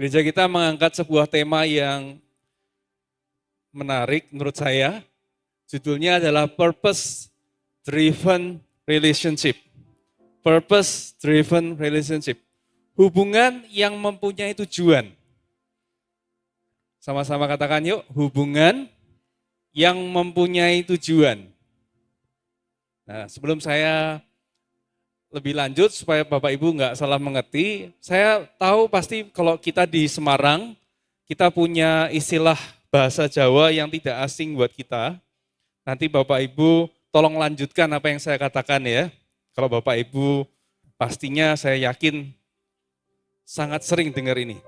Gereja kita mengangkat sebuah tema yang menarik menurut saya. Judulnya adalah Purpose Driven Relationship. Purpose Driven Relationship. Hubungan yang mempunyai tujuan. Sama-sama katakan yuk, hubungan yang mempunyai tujuan. Nah, sebelum saya lebih lanjut supaya Bapak Ibu nggak salah mengerti, saya tahu pasti kalau kita di Semarang, kita punya istilah bahasa Jawa yang tidak asing buat kita. Nanti Bapak Ibu tolong lanjutkan apa yang saya katakan ya. Kalau Bapak Ibu pastinya saya yakin sangat sering dengar ini.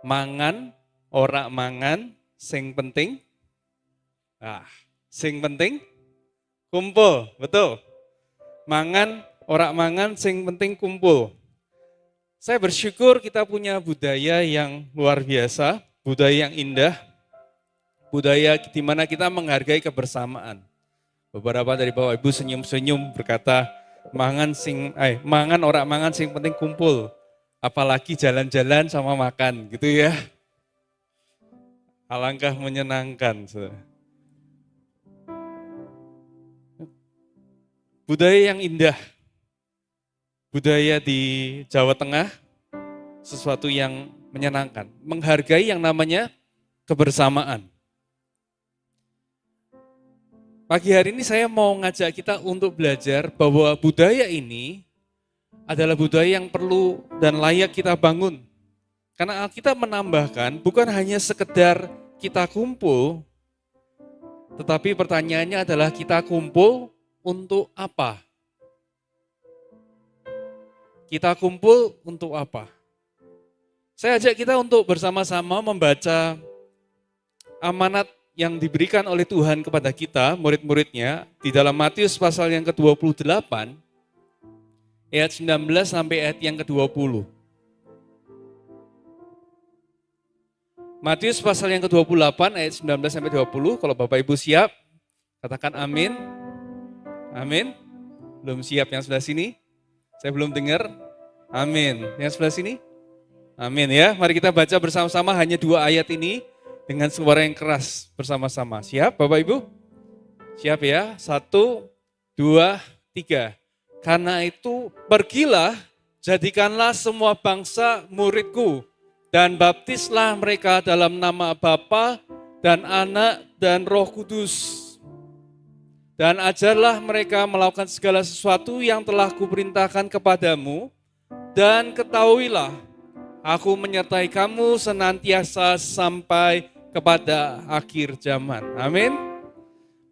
Mangan, ora mangan, sing penting. Sing penting, kumpul, betul. Mangan, ora mangan, sing penting kumpul. Saya bersyukur kita punya budaya yang luar biasa, budaya yang indah, budaya di mana kita menghargai kebersamaan. Beberapa dari Bapak Ibu senyum-senyum berkata, mangan ora mangan, sing penting kumpul. Apalagi jalan-jalan sama makan, gitu ya. Alangkah menyenangkan. Budaya yang indah, budaya di Jawa Tengah, sesuatu yang menyenangkan. Menghargai yang namanya kebersamaan. Pagi hari ini saya mau ngajak kita untuk belajar bahwa budaya ini adalah budaya yang perlu dan layak kita bangun. Karena Alkitab menambahkan bukan hanya sekedar kita kumpul, tetapi pertanyaannya adalah kita kumpul untuk apa? Kita kumpul untuk apa? Saya ajak kita untuk bersama-sama membaca amanat yang diberikan oleh Tuhan kepada kita, murid-muridnya, di dalam Matius pasal yang ke-28, ayat 19 sampai ayat yang ke-20. Matius pasal yang ke-28, ayat 19 sampai 20, kalau Bapak Ibu siap, katakan amin. Amin. Belum siap yang sebelah sini? Saya belum dengar. Amin. Yang sebelah sini? Amin ya. Mari kita baca bersama-sama hanya 2 ayat ini dengan suara yang keras bersama-sama. Siap Bapak Ibu? Siap ya? 1, 2, 3. Karena itu pergilah, jadikanlah semua bangsa muridku dan baptislah mereka dalam nama Bapa dan Anak dan Roh Kudus. Dan ajarlah mereka melakukan segala sesuatu yang telah kuperintahkan kepadamu, dan ketahuilah, aku menyertai kamu senantiasa sampai kepada akhir zaman. Amin.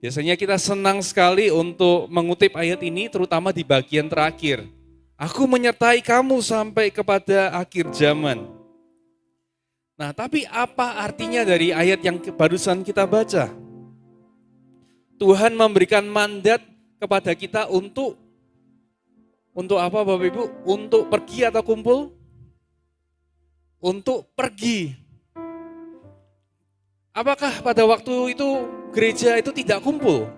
Biasanya kita senang sekali untuk mengutip ayat ini, terutama di bagian terakhir. Aku menyertai kamu sampai kepada akhir zaman. Nah, tapi apa artinya dari ayat yang barusan kita baca? Tuhan memberikan mandat kepada kita untuk apa Bapak Ibu? Untuk pergi atau kumpul? Untuk pergi. Apakah pada waktu itu gereja itu tidak kumpul?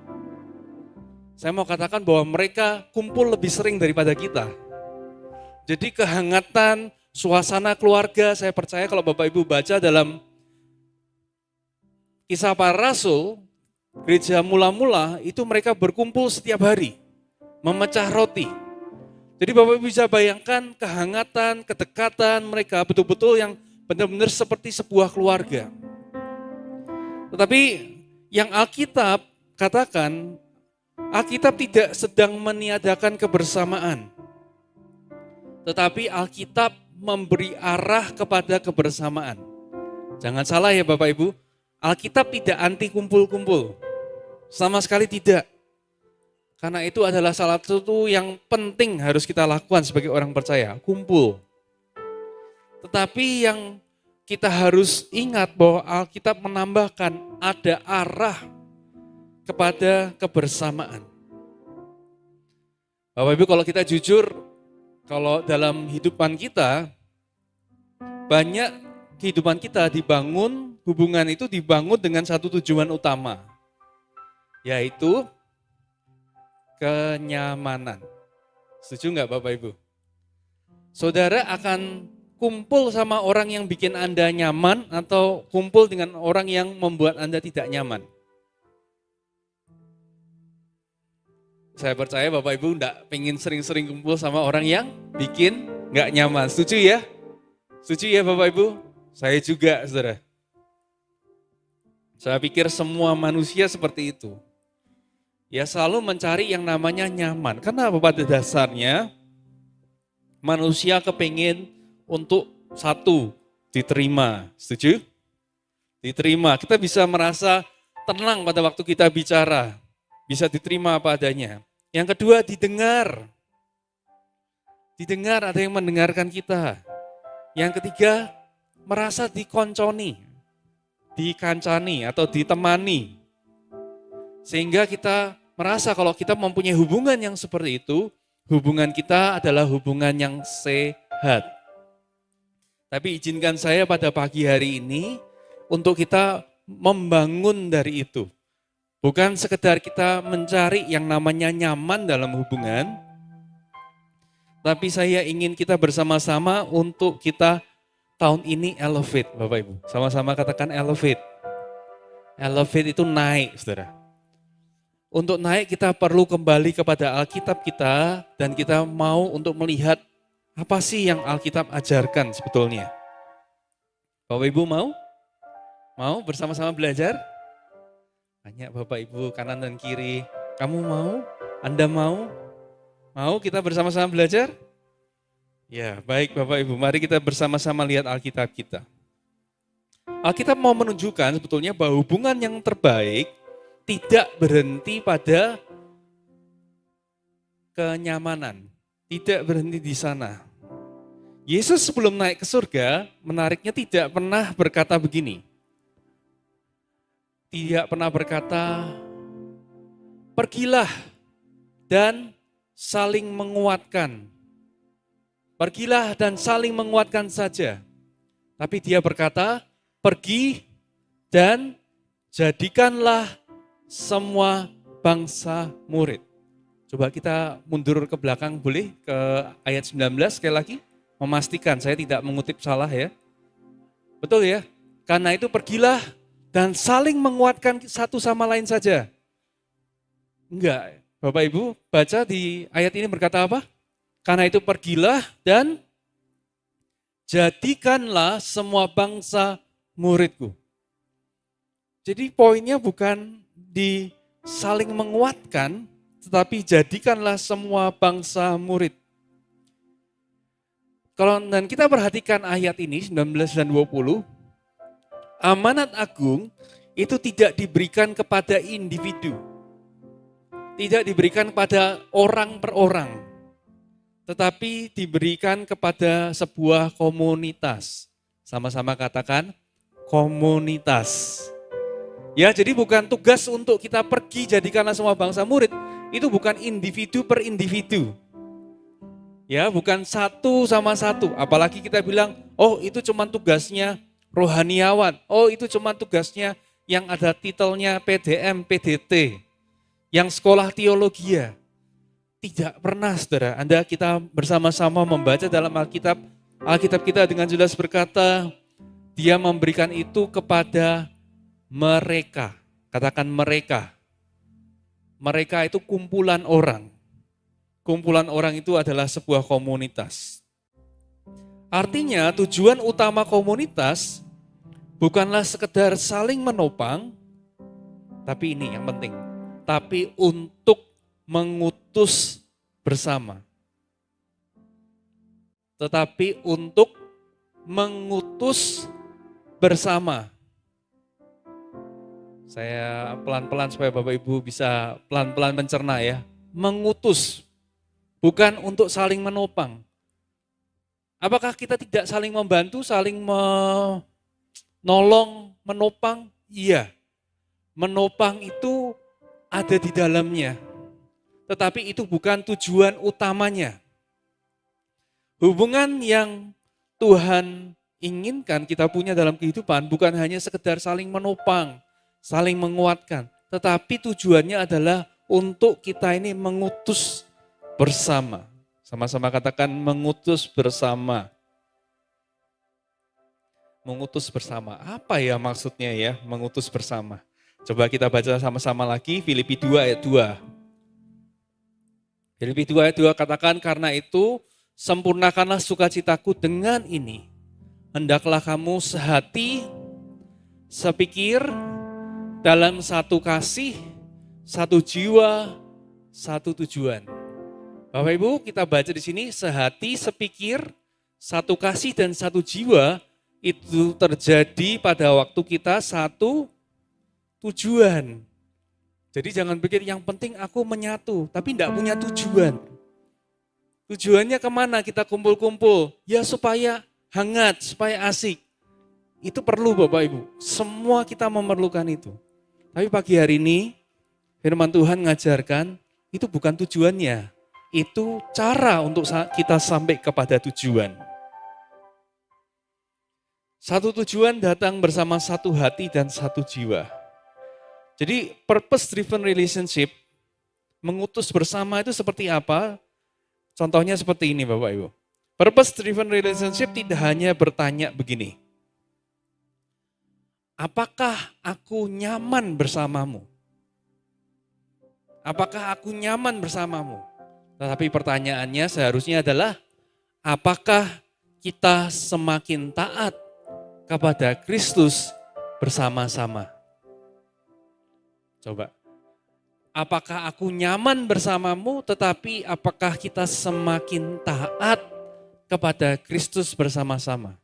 Saya mau katakan bahwa mereka kumpul lebih sering daripada kita. Jadi kehangatan, suasana keluarga, saya percaya kalau Bapak Ibu baca dalam Kisah Para Rasul, gereja mula-mula itu mereka berkumpul setiap hari, memecah roti. Jadi Bapak Ibu bisa bayangkan kehangatan, kedekatan mereka betul-betul yang benar-benar seperti sebuah keluarga. Tetapi yang Alkitab katakan, Alkitab tidak sedang meniadakan kebersamaan. Tetapi Alkitab memberi arah kepada kebersamaan. Jangan salah ya Bapak Ibu, Alkitab tidak anti kumpul-kumpul, sama sekali tidak. Karena itu adalah salah satu yang penting harus kita lakukan sebagai orang percaya, kumpul. Tetapi yang kita harus ingat bahwa Alkitab menambahkan ada arah kepada kebersamaan. Bapak Ibu kalau kita jujur, kalau dalam kehidupan kita, banyak kehidupan kita dibangun, hubungan itu dibangun dengan satu tujuan utama, yaitu kenyamanan. Setuju nggak Bapak Ibu? Saudara akan kumpul sama orang yang bikin Anda nyaman atau kumpul dengan orang yang membuat Anda tidak nyaman? Saya percaya Bapak Ibu enggak pengen sering-sering kumpul sama orang yang bikin enggak nyaman. Setuju ya? Setuju ya Bapak Ibu? Saya juga, saudara. Saya pikir semua manusia seperti itu. Ya selalu mencari yang namanya nyaman. Karena pada dasarnya manusia kepingin untuk satu, diterima. Setuju? Diterima. Kita bisa merasa tenang pada waktu kita bicara. Bisa diterima apa adanya. Yang kedua, didengar. Didengar, ada yang mendengarkan kita. Yang ketiga, merasa dikonconi, dikancani atau ditemani. Sehingga kita merasa kalau kita mempunyai hubungan yang seperti itu, hubungan kita adalah hubungan yang sehat. Tapi izinkan saya pada pagi hari ini untuk kita membangun dari itu. Bukan sekedar kita mencari yang namanya nyaman dalam hubungan, tapi saya ingin kita bersama-sama untuk kita tahun ini elevate, Bapak Ibu. Sama-sama katakan elevate. Elevate itu naik, saudara. Untuk naik kita perlu kembali kepada Alkitab kita dan kita mau untuk melihat apa sih yang Alkitab ajarkan sebetulnya. Bapak Ibu mau? Mau bersama-sama belajar? Banyak Bapak Ibu kanan dan kiri. Kamu mau? Anda mau? Mau kita bersama-sama belajar? Ya, baik Bapak Ibu. Mari kita bersama-sama lihat Alkitab kita. Alkitab mau menunjukkan sebetulnya bahwa hubungan yang terbaik tidak berhenti pada kenyamanan. Tidak berhenti di sana. Yesus sebelum naik ke surga, menariknya tidak pernah berkata begini. Tidak pernah berkata, pergilah dan saling menguatkan. Pergilah dan saling menguatkan saja. Tapi dia berkata, pergi dan jadikanlah semua bangsa murid. Coba kita mundur ke belakang boleh ke ayat 19 sekali lagi. Memastikan saya tidak mengutip salah ya. Betul ya? Karena itu pergilah dan saling menguatkan satu sama lain saja. Enggak, Bapak Ibu baca di ayat ini berkata apa? Karena itu pergilah dan jadikanlah semua bangsa muridku. Jadi poinnya bukan di saling menguatkan, tetapi jadikanlah semua bangsa murid. Kalau dan kita perhatikan ayat ini 19 dan 20, amanat agung itu tidak diberikan kepada individu. Tidak diberikan kepada orang per orang. Tetapi diberikan kepada sebuah komunitas. Sama-sama katakan komunitas. Ya, jadi bukan tugas untuk kita pergi jadikanlah semua bangsa murid. Itu bukan individu per individu. Ya, bukan satu sama satu. Apalagi kita bilang, oh itu cuma tugasnya rohaniawan. Oh itu cuma tugasnya yang ada titelnya PDM, PDT. Yang sekolah teologi. Tidak pernah saudara. Kita bersama-sama membaca dalam Alkitab. Alkitab kita dengan jelas berkata, dia memberikan itu kepada mereka. Katakan mereka. Mereka itu kumpulan orang. Kumpulan orang itu adalah sebuah komunitas. Artinya tujuan utama komunitas bukanlah sekedar saling menopang, tapi ini yang penting, tapi untuk mengutus bersama. Tetapi untuk mengutus bersama. Saya pelan-pelan supaya Bapak Ibu bisa pelan-pelan mencerna ya. Mengutus, bukan untuk saling menopang. Apakah kita tidak saling membantu, saling menolong, menopang? Iya. Menopang itu ada di dalamnya. Tetapi itu bukan tujuan utamanya. Hubungan yang Tuhan inginkan kita punya dalam kehidupan bukan hanya sekedar saling menopang, saling menguatkan. Tetapi tujuannya adalah untuk kita ini mengutus bersama. Sama-sama katakan mengutus bersama. Mengutus bersama. Apa ya maksudnya ya, mengutus bersama? Coba kita baca sama-sama lagi Filipi 2 ayat 2. Filipi 2 ayat 2 katakan, karena itu sempurnakanlah sukacitaku dengan ini. Hendaklah kamu sehati, sepikir, dalam satu kasih, satu jiwa, satu tujuan. Bapak Ibu, kita baca di sini sehati, sepikir, satu kasih dan satu jiwa. Itu terjadi pada waktu kita satu tujuan. Jadi jangan pikir yang penting aku menyatu, tapi tidak punya tujuan. Tujuannya kemana kita kumpul-kumpul? Ya supaya hangat, supaya asik. Itu perlu Bapak Ibu, semua kita memerlukan itu. Tapi pagi hari ini firman Tuhan mengajarkan itu bukan tujuannya. Itu cara untuk kita sampai kepada tujuan. Satu tujuan datang bersama satu hati dan satu jiwa. Jadi purpose driven relationship, mengutus bersama itu seperti apa? Contohnya seperti ini Bapak Ibu. Purpose driven relationship tidak hanya bertanya begini. Apakah aku nyaman bersamamu? Apakah aku nyaman bersamamu? Tetapi pertanyaannya seharusnya adalah, apakah kita semakin taat kepada Kristus bersama-sama? Coba, apakah aku nyaman bersamamu, tetapi apakah kita semakin taat kepada Kristus bersama-sama?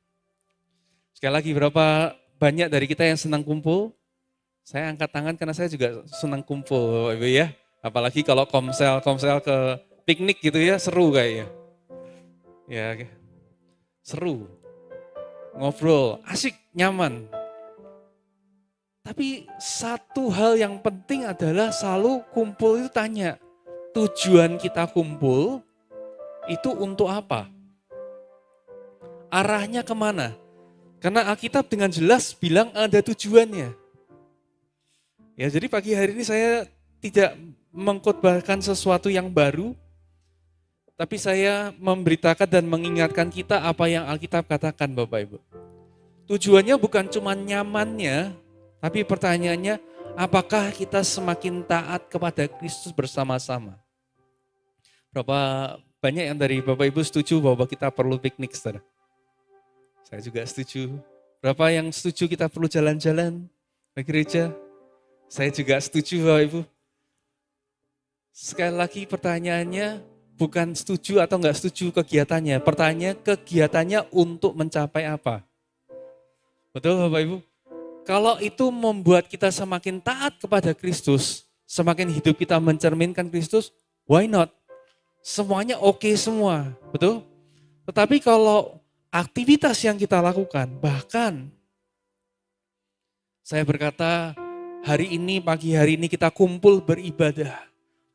Sekali lagi, berapa banyak dari kita yang senang kumpul? Saya angkat tangan karena saya juga senang kumpul, Ibu ya. Apalagi kalau komsel ke piknik gitu ya, seru kayaknya. Ya, seru. Ngobrol, asik, nyaman. Tapi satu hal yang penting adalah selalu kumpul itu tanya, tujuan kita kumpul itu untuk apa? Arahnya kemana? Karena Alkitab dengan jelas bilang ada tujuannya. Ya, jadi pagi hari ini saya tidak mengkhotbahkan sesuatu yang baru, tapi saya memberitakan dan mengingatkan kita apa yang Alkitab katakan Bapak Ibu. Tujuannya bukan cuma nyamannya, tapi pertanyaannya apakah kita semakin taat kepada Kristus bersama-sama. Berapa banyak yang dari Bapak Ibu setuju bahwa kita perlu piknik, saudara? Saya juga setuju. Berapa yang setuju kita perlu jalan-jalan ke gereja? Saya juga setuju Bapak Ibu. Sekali lagi pertanyaannya, bukan setuju atau enggak setuju kegiatannya. Pertanyaan kegiatannya untuk mencapai apa? Betul Bapak Ibu? Kalau itu membuat kita semakin taat kepada Kristus, semakin hidup kita mencerminkan Kristus, why not? Semuanya oke semua, betul? Tetapi kalau aktivitas yang kita lakukan, bahkan saya berkata hari ini, pagi hari ini kita kumpul beribadah,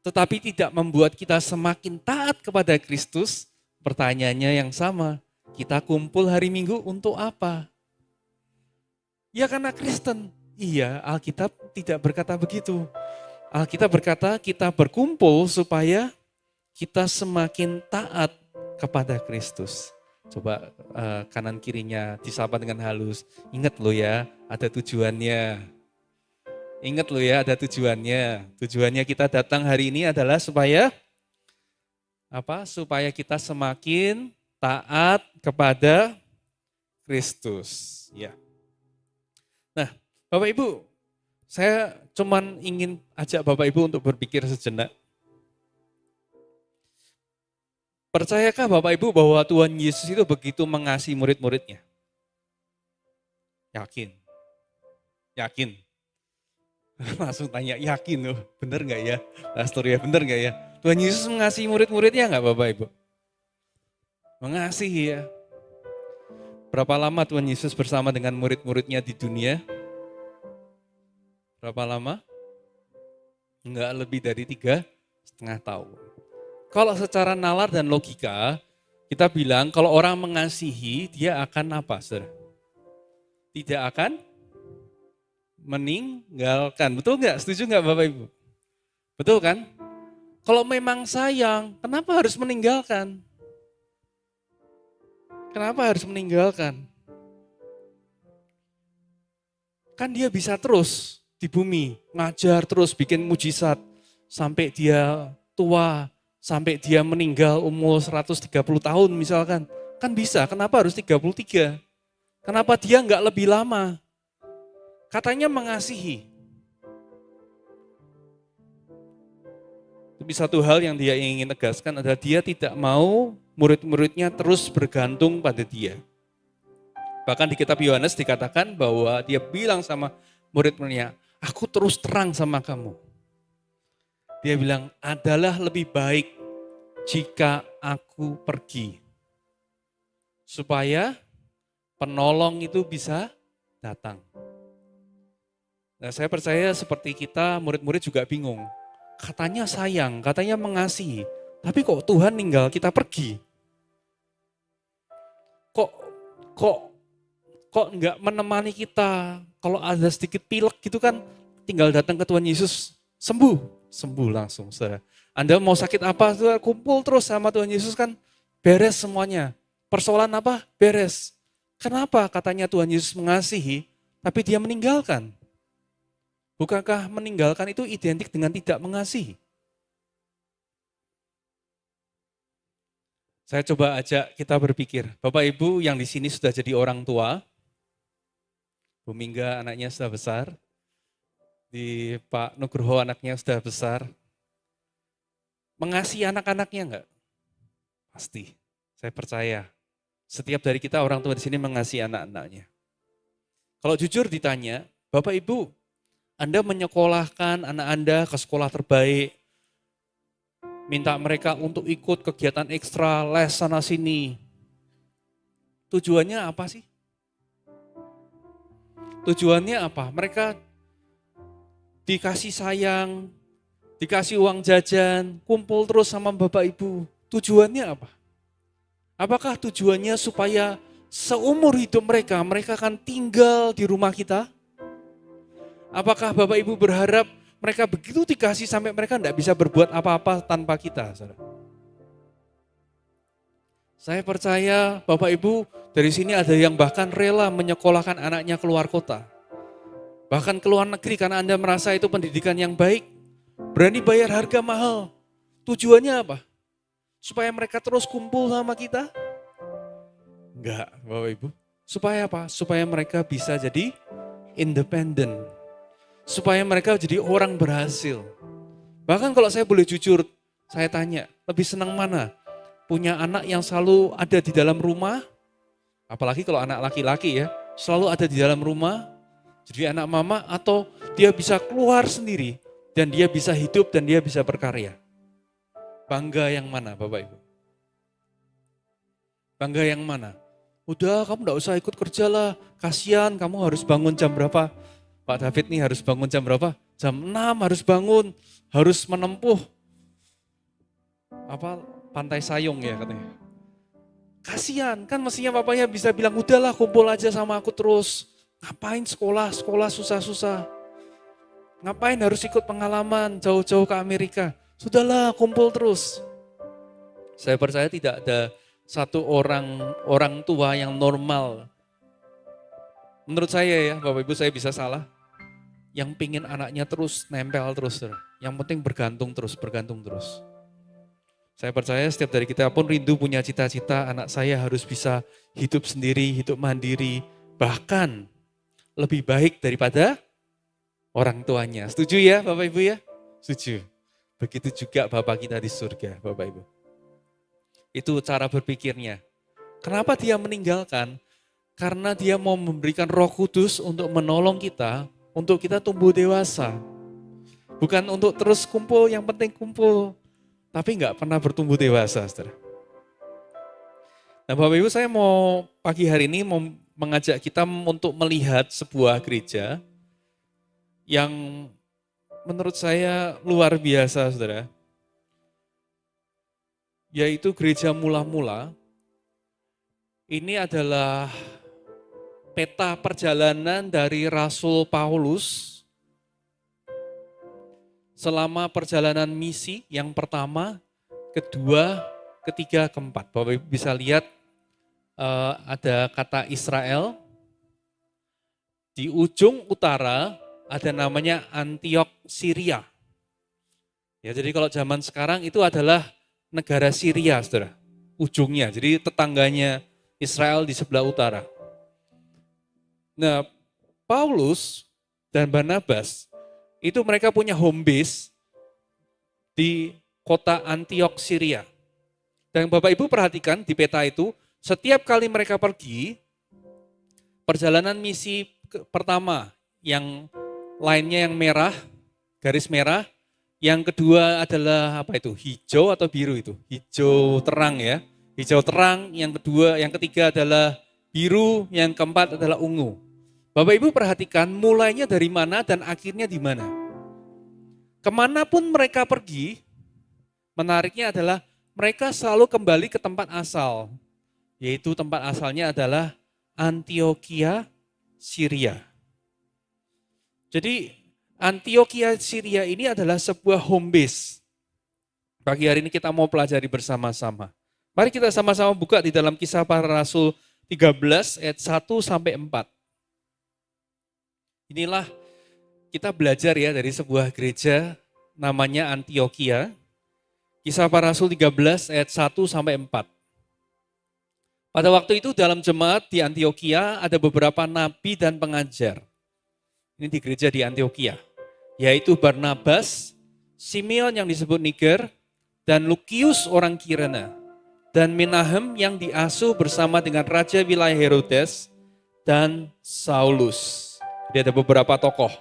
tetapi tidak membuat kita semakin taat kepada Kristus, pertanyaannya yang sama, kita kumpul hari Minggu untuk apa? Ya karena Kristen. Iya, Alkitab tidak berkata begitu. Alkitab berkata kita berkumpul supaya kita semakin taat kepada Kristus. Coba kanan kirinya disapa dengan halus. Ingat loh ya, ada tujuannya. Ingat loh ya, ada tujuannya. Tujuannya kita datang hari ini adalah supaya apa? Supaya kita semakin taat kepada Kristus. Ya. Nah, Bapak Ibu, saya cuman ingin ajak Bapak Ibu untuk berpikir sejenak. Percayakah Bapak Ibu bahwa Tuhan Yesus itu begitu mengasihi murid-muridnya? Yakin? Yakin? Langsung tanya, yakin loh, bener gak ya? Pastor ya, bener gak ya? Tuhan Yesus mengasihi murid-muridnya gak Bapak Ibu? Mengasihi ya. Berapa lama Tuhan Yesus bersama dengan murid-muridnya di dunia? Berapa lama? Enggak lebih dari 3,5 tahun. Kalau secara nalar dan logika, kita bilang kalau orang mengasihi, dia akan apa, saudara? Tidak akan meninggalkan. Betul nggak? Setuju nggak Bapak Ibu? Betul kan? Kalau memang sayang, kenapa harus meninggalkan? Kenapa harus meninggalkan? Kan dia bisa terus di bumi, ngajar terus, bikin mujizat, sampai dia tua, sampai dia meninggal umur 130 tahun misalkan. Kan bisa, kenapa harus 33? Kenapa dia enggak lebih lama? Katanya mengasihi. Tapi satu hal yang dia ingin tegaskan adalah dia tidak mau murid-muridnya terus bergantung pada dia. Bahkan di kitab Yohanes dikatakan bahwa dia bilang sama murid-muridnya, aku terus terang sama kamu. Dia bilang, adalah lebih baik jika aku pergi. Supaya penolong itu bisa datang. Nah, saya percaya seperti kita, murid-murid juga bingung. Katanya sayang, katanya mengasihi. Tapi kok Tuhan ninggal kita pergi? Kok enggak menemani kita? Kalau ada sedikit pilek gitu kan, tinggal datang ke Tuhan Yesus, sembuh langsung. Saudara. Anda mau sakit apa, saudara, kumpul terus sama Tuhan Yesus kan, beres semuanya. Persoalan apa? Beres. Kenapa katanya Tuhan Yesus mengasihi, tapi dia meninggalkan? Bukankah meninggalkan itu identik dengan tidak mengasihi? Saya coba ajak kita berpikir, Bapak Ibu yang di sini sudah jadi orang tua, Bu Mingga anaknya sudah besar, di Pak Nugroho anaknya sudah besar, mengasihi anak-anaknya enggak? Pasti, saya percaya. Setiap dari kita orang tua di sini mengasihi anak-anaknya. Kalau jujur ditanya, Bapak Ibu, Anda menyekolahkan anak Anda ke sekolah terbaik, minta mereka untuk ikut kegiatan ekstra, les sana sini. Tujuannya apa sih? Tujuannya apa? Mereka dikasih sayang, dikasih uang jajan, kumpul terus sama Bapak Ibu. Tujuannya apa? Apakah tujuannya supaya seumur hidup mereka akan tinggal di rumah kita? Apakah Bapak Ibu berharap mereka begitu dikasih sampai mereka tidak bisa berbuat apa-apa tanpa kita? Saudara? Saya percaya Bapak Ibu dari sini ada yang bahkan rela menyekolahkan anaknya keluar kota. Bahkan ke luar negeri karena Anda merasa itu pendidikan yang baik. Berani bayar harga mahal. Tujuannya apa? Supaya mereka terus kumpul sama kita? Enggak, Bapak Ibu. Supaya apa? Supaya mereka bisa jadi independen. Supaya mereka jadi orang berhasil. Bahkan kalau saya boleh jujur, saya tanya, lebih senang mana? Punya anak yang selalu ada di dalam rumah, apalagi kalau anak laki-laki ya, selalu ada di dalam rumah, jadi anak mama, atau dia bisa keluar sendiri, dan dia bisa hidup dan dia bisa berkarya. Bangga yang mana Bapak Ibu? Bangga yang mana? Udah kamu gak usah ikut kerja lah, kasihan kamu harus bangun jam berapa? Pak David nih harus bangun jam berapa? Jam 6 harus bangun, harus menempuh Pantai Sayung ya katanya. Kasihan, kan mestinya bapaknya bisa bilang, udahlah kumpul aja sama aku terus. Ngapain sekolah susah-susah. Ngapain harus ikut pengalaman jauh-jauh ke Amerika. Sudahlah kumpul terus. Saya percaya tidak ada satu orang tua yang normal. Menurut saya ya, Bapak Ibu saya bisa salah. Yang pingin anaknya terus nempel terus. Yang penting bergantung terus. Saya percaya setiap dari kita pun rindu punya cita-cita anak saya harus bisa hidup sendiri, hidup mandiri. Bahkan lebih baik daripada orang tuanya. Setuju ya Bapak Ibu ya? Setuju. Begitu juga Bapak kita di surga Bapak Ibu. Itu cara berpikirnya. Kenapa dia meninggalkan? Karena dia mau memberikan Roh Kudus untuk menolong kita, untuk kita tumbuh dewasa. Bukan untuk terus kumpul, yang penting kumpul. Tapi enggak pernah bertumbuh dewasa, saudara. Nah Bapak Ibu saya mau pagi hari ini mau mengajak kita untuk melihat sebuah gereja yang menurut saya luar biasa, saudara. Yaitu gereja mula-mula. Ini adalah peta perjalanan dari Rasul Paulus selama perjalanan misi yang pertama, kedua, ketiga, keempat. Bapak Ibu bisa lihat ada kata Israel, Di ujung utara ada namanya Antiok Syria. Ya, jadi kalau zaman sekarang itu adalah negara Syria, saudara. Ujungnya, jadi tetangganya Israel di sebelah utara. Nah, Paulus dan Barnabas itu mereka punya home base di kota Antiok Syria. Dan Bapak Ibu perhatikan di peta itu, setiap kali mereka pergi, perjalanan misi pertama yang lainnya yang merah, garis merah, yang kedua adalah apa itu? Hijau atau biru itu? Hijau terang ya. Hijau terang, yang kedua, yang ketiga adalah biru, yang keempat adalah ungu. Bapak Ibu perhatikan mulainya dari mana dan akhirnya di mana. Kemanapun mereka pergi, menariknya adalah mereka selalu kembali ke tempat asal. Yaitu tempat asalnya adalah Antioquia, Syria. Jadi Antioquia, Syria ini adalah sebuah home base. Pagi hari ini kita mau pelajari bersama-sama. Mari kita sama-sama buka di dalam Kisah Para Rasul 13 ayat 1 sampai 4. Inilah kita belajar ya dari sebuah gereja namanya Antioquia. Kisah Para Rasul 13 ayat 1 sampai 4. Pada waktu itu dalam jemaat di Antioquia ada beberapa nabi dan pengajar. Ini di gereja di Antioquia. Yaitu Barnabas, Simeon yang disebut Niger, dan Lukius orang Kirene, dan Menahem yang diasuh bersama dengan Raja wilayah Herodes, dan Saulus. Jadi ada beberapa tokoh.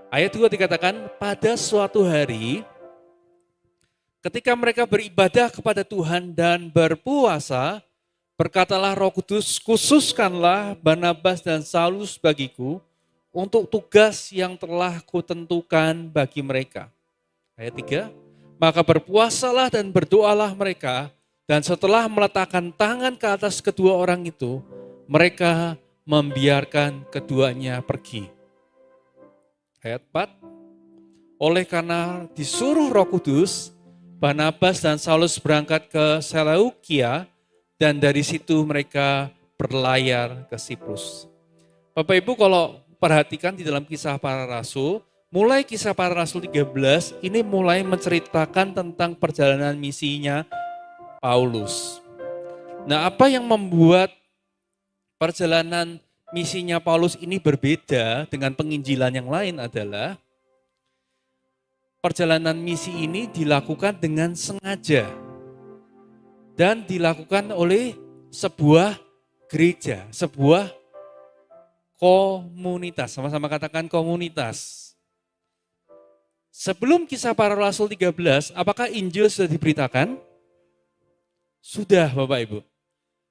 Ayat 2 dikatakan, pada suatu hari, ketika mereka beribadah kepada Tuhan dan berpuasa, berkatalah Roh Kudus, khususkanlah Barnabas dan Saulus bagiku, untuk tugas yang telah kutentukan bagi mereka. Ayat 3, maka berpuasalah dan berdoalah mereka, dan setelah meletakkan tangan ke atas kedua orang itu, mereka membiarkan keduanya pergi. Ayat 4, oleh karena disuruh Roh Kudus, Barnabas dan Saulus berangkat ke Seleukia, dan dari situ mereka berlayar ke Siprus. Bapak Ibu kalau perhatikan di dalam Kisah Para Rasul, mulai Kisah Para Rasul 13, ini mulai menceritakan tentang perjalanan misinya Paulus. Nah, apa yang membuat perjalanan misinya Paulus ini berbeda dengan penginjilan yang lain adalah perjalanan misi ini dilakukan dengan sengaja dan dilakukan oleh sebuah gereja, sebuah komunitas. Sama-sama katakan komunitas. Sebelum Kisah Para Rasul 13, apakah Injil sudah diberitakan? Sudah Bapak Ibu,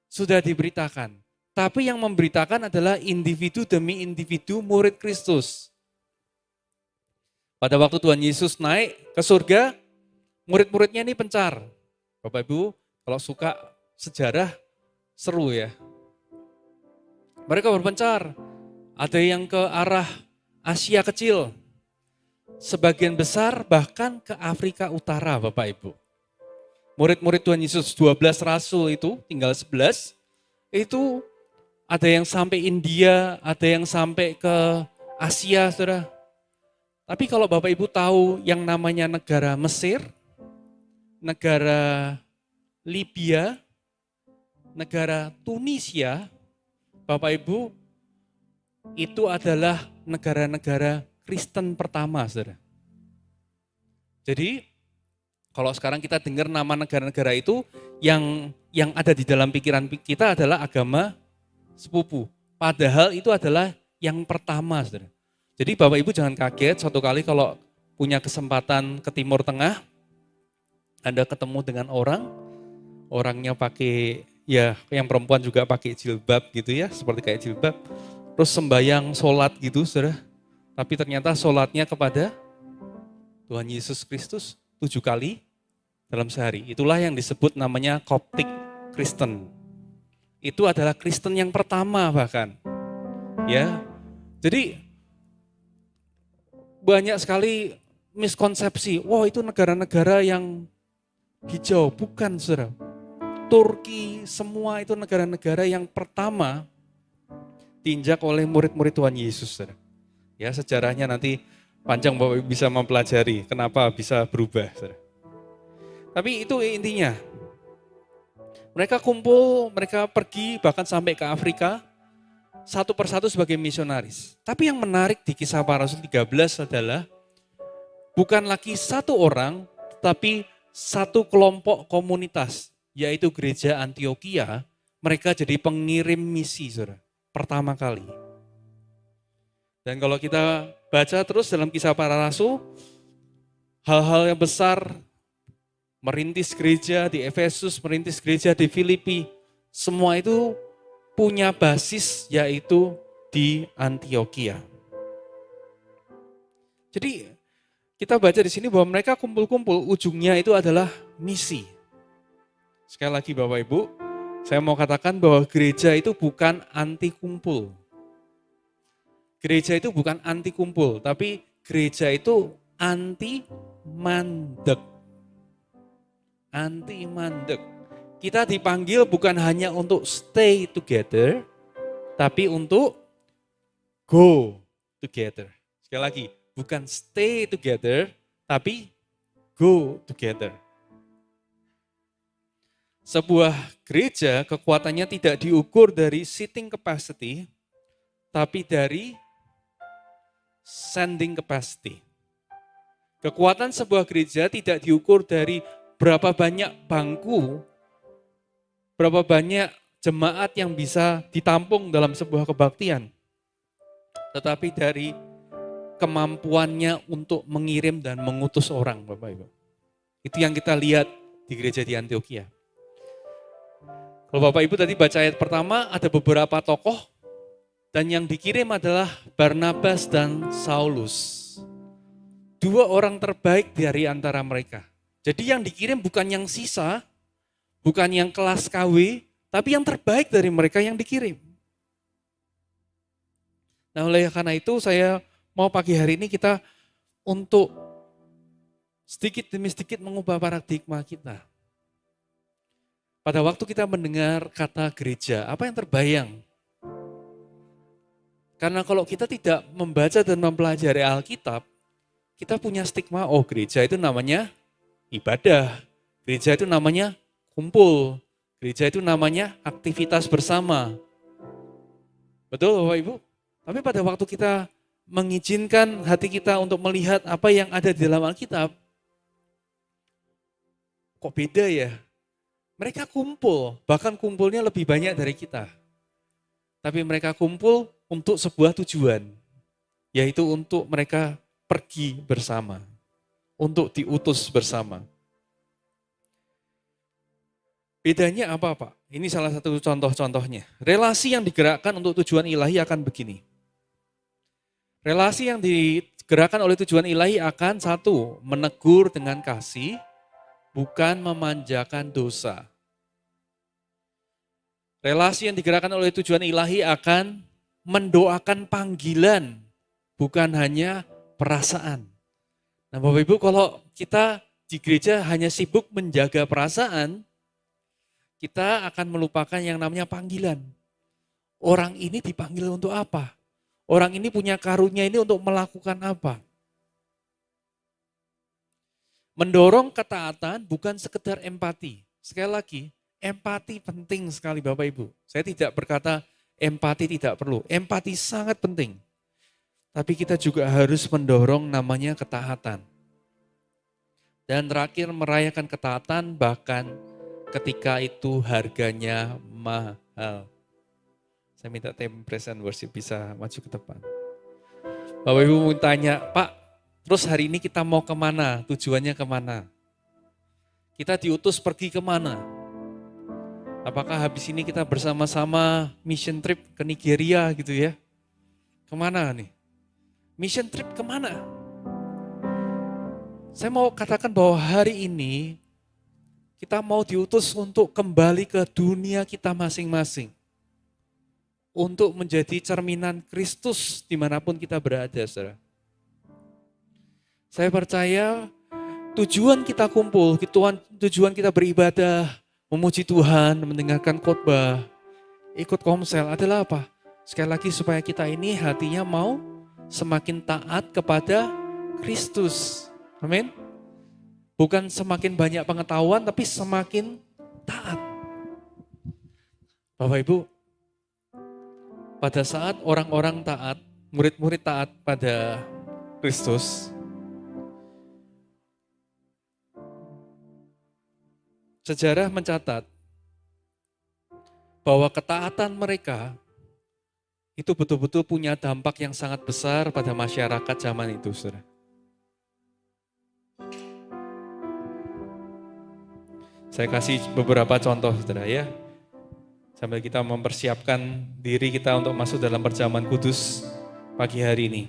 sudah diberitakan. Tapi yang memberitakan adalah individu demi individu murid Kristus. Pada waktu Tuhan Yesus naik ke surga, murid-muridnya ini pencar. Bapak Ibu, kalau suka sejarah, seru ya. Mereka berpencar, ada yang ke arah Asia Kecil, sebagian besar bahkan ke Afrika Utara Bapak Ibu. Murid-murid Tuhan Yesus 12 rasul itu, tinggal 11, itu ada yang sampai India, ada yang sampai ke Asia, saudara. Tapi kalau Bapak Ibu tahu yang namanya negara Mesir, negara Libya, negara Tunisia, Bapak Ibu, itu adalah negara-negara Kristen pertama, saudara. Jadi, kalau sekarang kita dengar nama negara-negara itu, yang ada di dalam pikiran kita adalah agama sepupu. Padahal itu adalah yang pertama, saudara. Jadi Bapak Ibu jangan kaget suatu kali kalau punya kesempatan ke Timur Tengah, Anda ketemu dengan orangnya pakai, ya yang perempuan juga pakai jilbab gitu ya, seperti kayak jilbab. Terus sembahyang, sholat gitu, saudara. Tapi ternyata sholatnya kepada Tuhan Yesus Kristus 7 kali dalam sehari. Itulah yang disebut namanya Koptik Kristen. Itu adalah Kristen yang pertama bahkan. Ya. Jadi banyak sekali miskonsepsi. Wah, itu negara-negara yang hijau. Bukan, saudara. Turki, semua itu negara-negara yang pertama diinjak oleh murid-murid Tuhan Yesus. Saudara. Ya, sejarahnya nanti panjang Bapak Ibu bisa mempelajari kenapa bisa berubah. Saudara. Tapi itu intinya. Mereka kumpul, mereka pergi bahkan sampai ke Afrika, satu persatu sebagai misionaris. Tapi yang menarik di Kisah Para Rasul 13 adalah bukan lagi satu orang, tetapi satu kelompok komunitas, yaitu gereja Antioquia. Mereka jadi pengirim misi, saudara, pertama kali. Dan kalau kita baca terus dalam Kisah Para Rasul, hal-hal yang besar, merintis gereja di Efesus, merintis gereja di Filipi, semua itu punya basis yaitu di Antioquia. Jadi kita baca di sini bahwa mereka kumpul-kumpul, ujungnya itu adalah misi. Sekali lagi Bapak Ibu, saya mau katakan bahwa gereja itu bukan anti kumpul. Gereja itu bukan anti kumpul, tapi gereja itu anti mandek. Anti mandek. Kita dipanggil bukan hanya untuk stay together, tapi untuk go together. Sekali lagi, bukan stay together, tapi go together. Sebuah gereja kekuatannya tidak diukur dari seating capacity, tapi dari sending capacity. Kekuatan sebuah gereja tidak diukur dari berapa banyak bangku, berapa banyak jemaat yang bisa ditampung dalam sebuah kebaktian. Tetapi dari kemampuannya untuk mengirim dan mengutus orang, Bapak Ibu. Itu yang kita lihat di gereja di Antioquia. Kalau Bapak Ibu tadi baca ayat pertama, ada beberapa tokoh, dan yang dikirim adalah Barnabas dan Saulus. Dua orang terbaik dari antara mereka. Jadi yang dikirim bukan yang sisa, bukan yang kelas KW, tapi yang terbaik dari mereka yang dikirim. Nah oleh karena itu saya mau pagi hari ini kita untuk sedikit demi sedikit mengubah paradigma kita. Pada waktu kita mendengar kata gereja, apa yang terbayang? Karena kalau kita tidak membaca dan mempelajari Alkitab, kita punya stigma, oh gereja itu namanya ibadah, gereja itu namanya kumpul, gereja itu namanya aktivitas bersama. Betul Bapak Ibu? Tapi pada waktu kita mengizinkan hati kita untuk melihat apa yang ada di dalam Alkitab, kok beda ya? Mereka kumpul, bahkan kumpulnya lebih banyak dari kita. Tapi mereka kumpul untuk sebuah tujuan, yaitu untuk mereka pergi bersama. Untuk diutus bersama. Bedanya apa Pak? Ini salah satu contoh-contohnya. Relasi yang digerakkan untuk tujuan ilahi akan begini. Relasi yang digerakkan oleh tujuan ilahi akan satu, menegur dengan kasih, bukan memanjakan dosa. Relasi yang digerakkan oleh tujuan ilahi akan mendoakan panggilan, bukan hanya perasaan. Nah Bapak Ibu, kalau kita di gereja hanya sibuk menjaga perasaan, kita akan melupakan yang namanya panggilan. Orang ini dipanggil untuk apa? Orang ini punya karunia ini untuk melakukan apa? Mendorong ketaatan bukan sekedar empati. Sekali lagi, empati penting sekali Bapak Ibu. Saya tidak berkata empati tidak perlu. Empati sangat penting. Tapi kita juga harus mendorong namanya ketaatan. Dan terakhir merayakan ketaatan bahkan ketika itu harganya mahal. Saya minta tim present worship bisa maju ke depan. Bapak Ibu mau tanya, Pak, terus hari ini kita mau kemana? Tujuannya kemana? Kita diutus pergi kemana? Apakah habis ini kita bersama-sama mission trip ke Nigeria gitu ya? Kemana nih? Mission trip kemana? Saya mau katakan bahwa hari ini kita mau diutus untuk kembali ke dunia kita masing-masing. Untuk menjadi cerminan Kristus dimanapun kita berada, saudara. Saya percaya tujuan kita kumpul, tujuan kita beribadah, memuji Tuhan, mendengarkan khotbah, ikut komsel adalah apa? Sekali lagi supaya kita ini hatinya mau semakin taat kepada Kristus. Amin. Bukan semakin banyak pengetahuan tapi semakin taat. Bapak Ibu, pada saat orang-orang taat, murid-murid taat pada Kristus, sejarah mencatat bahwa ketaatan mereka itu betul-betul punya dampak yang sangat besar pada masyarakat zaman itu, saudara. Saya kasih beberapa contoh, saudara ya. Sambil kita mempersiapkan diri kita untuk masuk dalam perjamuan kudus pagi hari ini.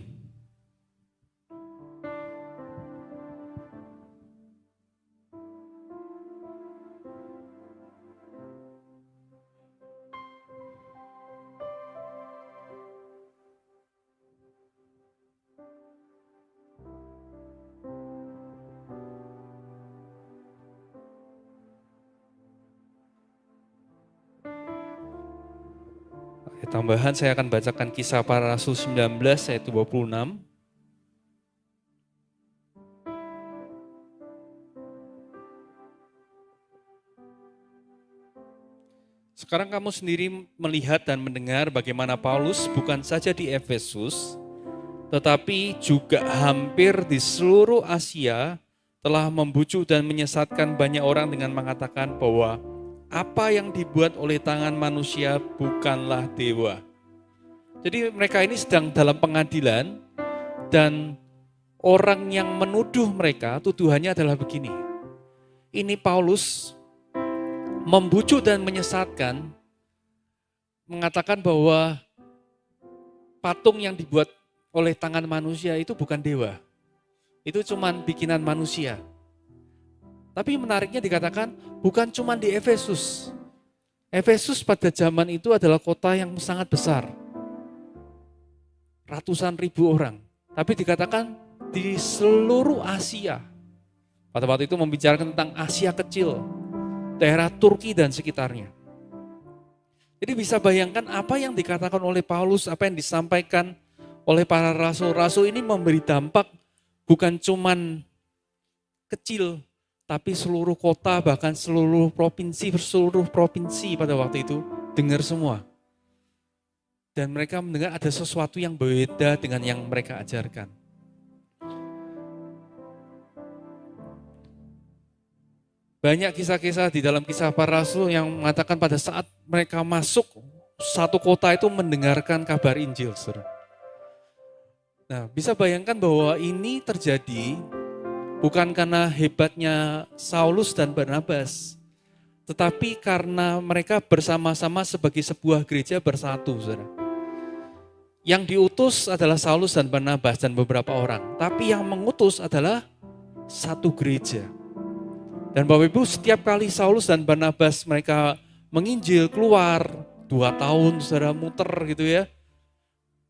Tambahan saya akan bacakan Kisah Para Rasul 19 ayat 26. Sekarang kamu sendiri melihat dan mendengar bagaimana Paulus bukan saja di Efesus, tetapi juga hampir di seluruh Asia telah membujuk dan menyesatkan banyak orang dengan mengatakan bahwa apa yang dibuat oleh tangan manusia bukanlah dewa. Jadi mereka ini sedang dalam pengadilan dan orang yang menuduh mereka tuduhannya adalah begini. Ini Paulus membujuk dan menyesatkan, mengatakan bahwa patung yang dibuat oleh tangan manusia itu bukan dewa. Itu cuma bikinan manusia. Tapi menariknya dikatakan bukan cuma di Efesus. Efesus pada zaman itu adalah kota yang sangat besar. Ratusan ribu orang. Tapi dikatakan di seluruh Asia. Pada waktu itu membicarakan tentang Asia kecil. Daerah Turki dan sekitarnya. Jadi bisa bayangkan apa yang dikatakan oleh Paulus, apa yang disampaikan oleh para rasul-rasul ini memberi dampak bukan cuman kecil, tapi seluruh kota, bahkan seluruh provinsi pada waktu itu dengar semua. Dan mereka mendengar ada sesuatu yang berbeda dengan yang mereka ajarkan. Banyak kisah-kisah di dalam Kisah Para Rasul yang mengatakan pada saat mereka masuk satu kota itu mendengarkan kabar Injil. Saudara. Nah, bisa bayangkan bahwa ini terjadi bukan karena hebatnya Saulus dan Barnabas, tetapi karena mereka bersama-sama sebagai sebuah gereja bersatu. Saudara. Yang diutus adalah Saulus dan Barnabas dan beberapa orang, tapi yang mengutus adalah satu gereja. Dan Bapak Ibu, setiap kali Saulus dan Barnabas mereka menginjil keluar 2 tahun, saudara muter gitu ya.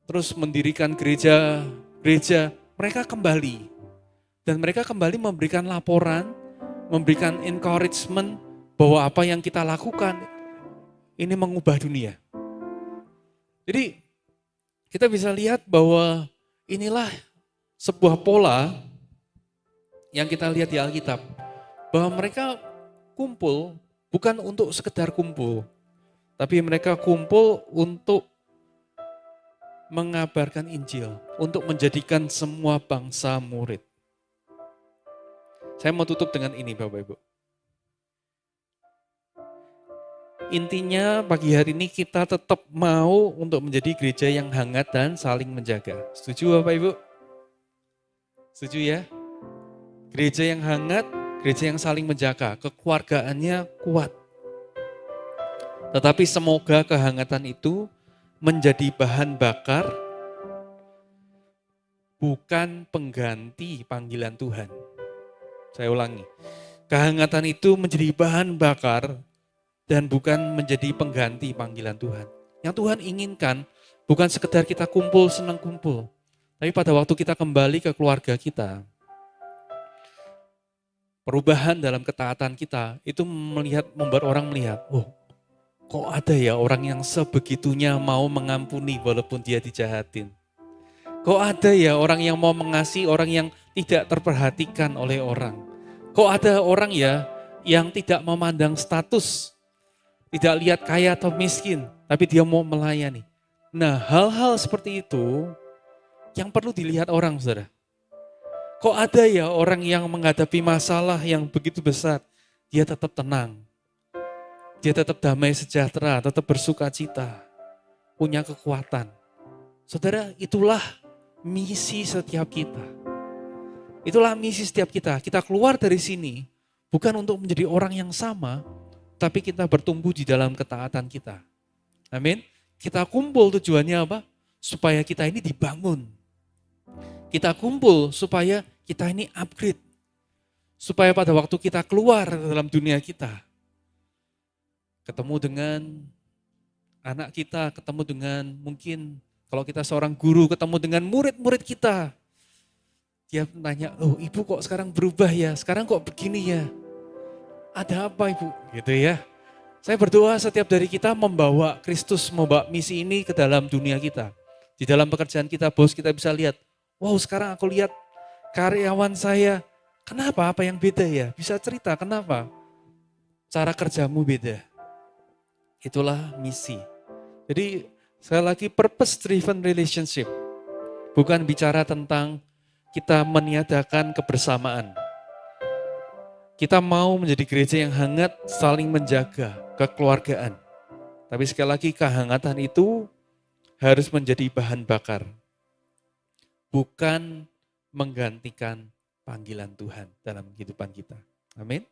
Terus mendirikan gereja, mereka kembali. Dan mereka kembali memberikan laporan, memberikan encouragement bahwa apa yang kita lakukan ini mengubah dunia. Jadi kita bisa lihat bahwa inilah sebuah pola yang kita lihat di Alkitab. Bahwa mereka kumpul bukan untuk sekedar kumpul, tapi mereka kumpul untuk mengabarkan Injil, untuk menjadikan semua bangsa murid. Saya mau tutup dengan ini Bapak Ibu. Intinya pagi hari ini kita tetap mau untuk menjadi gereja yang hangat dan saling menjaga. Setuju Bapak Ibu? Setuju ya? Gereja yang hangat, gereja yang saling menjaga, kekeluargaannya kuat. Tetapi semoga kehangatan itu menjadi bahan bakar, bukan pengganti panggilan Tuhan. Saya ulangi, kehangatan itu menjadi bahan bakar dan bukan menjadi pengganti panggilan Tuhan. Yang Tuhan inginkan bukan sekedar kita kumpul, senang kumpul. Tapi pada waktu kita kembali ke keluarga kita, perubahan dalam ketaatan kita itu membuat orang melihat, oh Kok ada ya orang yang sebegitunya mau mengampuni walaupun dia dijahatin. Kok ada ya orang yang mau mengasihi orang yang tidak terperhatikan oleh orang. Kok ada orang ya yang tidak memandang status, tidak lihat kaya atau miskin, tapi dia mau melayani. Nah, hal-hal seperti itu yang perlu dilihat orang, saudara. Kok ada ya orang yang menghadapi masalah yang begitu besar, dia tetap tenang. Dia tetap damai sejahtera, tetap bersuka cita, punya kekuatan. Saudara, itulah misi setiap kita. Itulah misi setiap kita. Kita keluar dari sini bukan untuk menjadi orang yang sama, tapi kita bertumbuh di dalam ketaatan kita. Amin. Kita kumpul tujuannya apa? Supaya kita ini dibangun. Kita kumpul supaya kita ini upgrade. Supaya pada waktu kita keluar dalam dunia kita, ketemu dengan anak kita, ketemu dengan mungkin kalau kita seorang guru, ketemu dengan murid-murid kita. Dia tanya, oh ibu kok sekarang berubah ya, sekarang kok begini ya. Ada apa ibu? Gitu ya. Saya berdoa setiap dari kita membawa Kristus, membawa misi ini ke dalam dunia kita. Di dalam pekerjaan kita, bos kita bisa lihat, wow sekarang aku lihat karyawan saya, kenapa? Apa yang beda ya? Bisa cerita, kenapa? Cara kerjamu beda. Itulah misi. Jadi sekali lagi purpose driven relationship. Bukan bicara tentang kita meniadakan kebersamaan. Kita mau menjadi gereja yang hangat, saling menjaga kekeluargaan. Tapi sekali lagi kehangatan itu harus menjadi bahan bakar. Bukan menggantikan panggilan Tuhan dalam kehidupan kita. Amin.